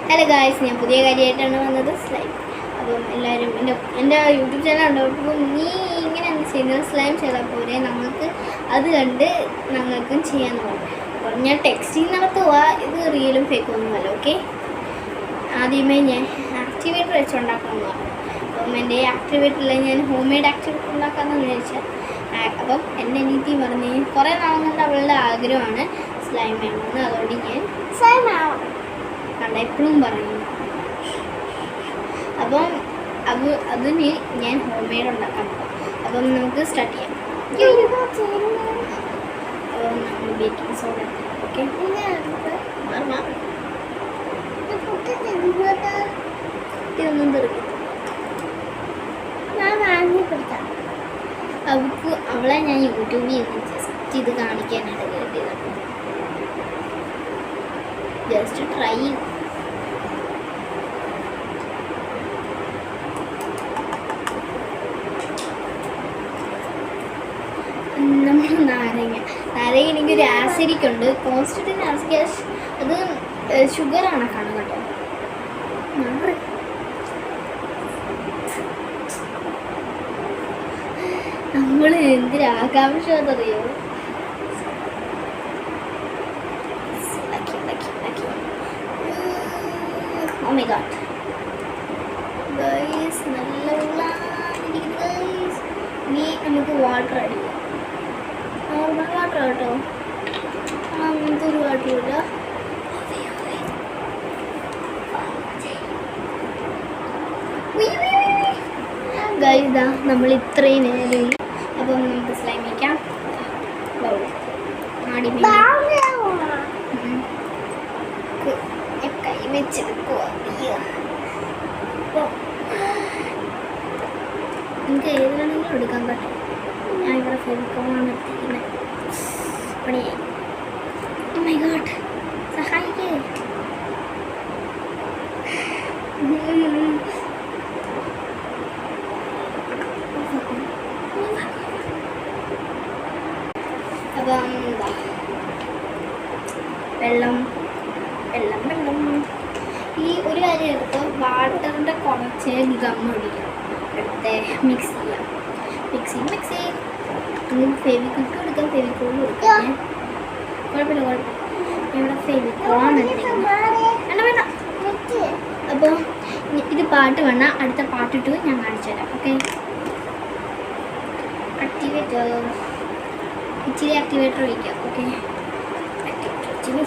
Hello guys, ഞാൻ പുതിയ കാര്യമായിട്ടാണ് വന്നത്. സ്ലൈം. അപ്പം എല്ലാവരും എൻ്റെ യൂട്യൂബ് ചാനൽ ഉണ്ടപ്പോൾ നീ ഇങ്ങനെ എന്ത് ചെയ്യുന്നത്, സ്ലൈം ചെയ്താൽ പോരെ, നമുക്ക് അത് കണ്ട് ഞങ്ങൾക്കും ചെയ്യാൻ പോകും. അപ്പം ഞാൻ ടെക്സ്റ്റിങ് നടത്തുക, ഇത് റിയലും ഫേക്കും ഒന്നുമല്ല. ഓക്കെ, ആദ്യമേ ഞാൻ ആക്ടിവേറ്റർ വെച്ചുണ്ടാക്കാമെന്ന് പറഞ്ഞു. അപ്പം എൻ്റെ ആക്ടിവേറ്ററിൽ ഞാൻ ഹോം മെയ്ഡ് ആക്ടിവേറ്റർ ഉണ്ടാക്കാമെന്ന് വിചാരിച്ചാൽ, അപ്പം എൻ്റെ അനിയത്തി പറഞ്ഞ് കുറേ നാളും കൊണ്ട് അവളുടെ ആഗ്രഹമാണ് സ്ലൈം വേണമെന്ന്. അതുകൊണ്ട് ഞാൻ സ്ലൈം ആവാം കണ്ട എപ്പോഴും പറയുന്നു. അപ്പം അതിന് ഞാൻ ഹോം മെയ്ഡ് ഉണ്ടാക്കാൻ പോകാം. അപ്പം നമുക്ക് സ്റ്റാർട്ട് ചെയ്യാം. അപ്പം നമ്മൾ ബേക്കിംഗ് സോഡ ഓക്കെ ഇതൊന്നും തെറിക്കും. അവളെ ഞാൻ യൂട്യൂബിൽ നിന്ന് ജസ്റ്റ് ഇത് കാണിക്കാനായിട്ട് കേട്ടത്. Just try. നമ്മൾ നാരങ്ങ എനിക്കൊരു ആസിഡിക് ഉണ്ട്, കോൺസ്റ്റന്റ് ആസിഡ്. അത് ഷുഗർ കണക്കാണ് കേട്ടോ. നമ്മൾ എന്തൊരാകാംക്ഷതറിയോ. Oh my god. Guys, നല്ല വെള്ളമായിരിക്കും guys. ഇനി നമുക്ക് വാട്ടർ അടിക്കാം. നോർമൽ വാട്ടർ കേട്ടോ, എന്തൊരു വാട്ടർ ഇല്ല. ഗൈസ് ഇതാ നമ്മൾ ഇത്രയും നേരം. അപ്പം നമുക്ക് സ്ലൈം വയ്ക്കാം. കൈ വെച്ചെടുക്കുക. എനിക്ക് ഏത് വേണമെങ്കിലും എടുക്കാൻ പറ്റും. ഞാൻ ഇവിടെ ഫെവിക്കോളാണ് എടുത്തിരിക്കുന്നത്. പണിയായി. ഓ മൈ ഗോഡ്, സഹായിക്കേ. അപ്പം വെള്ളം. ഈ ഒരു കാര്യം എടുത്ത് വാട്ടറിൻ്റെ കുറച്ച് ഗം ഒഴിക്കണം. എടുത്ത് മിക്സ് ചെയ്യാം. മിക്സ് ഫെവിക്വിക്ക് എടുക്കാം, ഫെവിക്കോൾ കൊടുക്കാം. കുഴപ്പമില്ല. ഇവിടെ ഫെവിക്കോളാണ് വേണ്ട. അപ്പോൾ ഇത് പാട്ട് വേണം. അടുത്ത പാട്ടിട്ട് ഞാൻ കാണിച്ചു തരാം. ഓക്കെ, ഇച്ചിരി ആക്ടിവേറ്റർ ഒഴിക്കാം. ഓക്കെ, ആക്ടിവേറ്റർ ഇച്ചിരി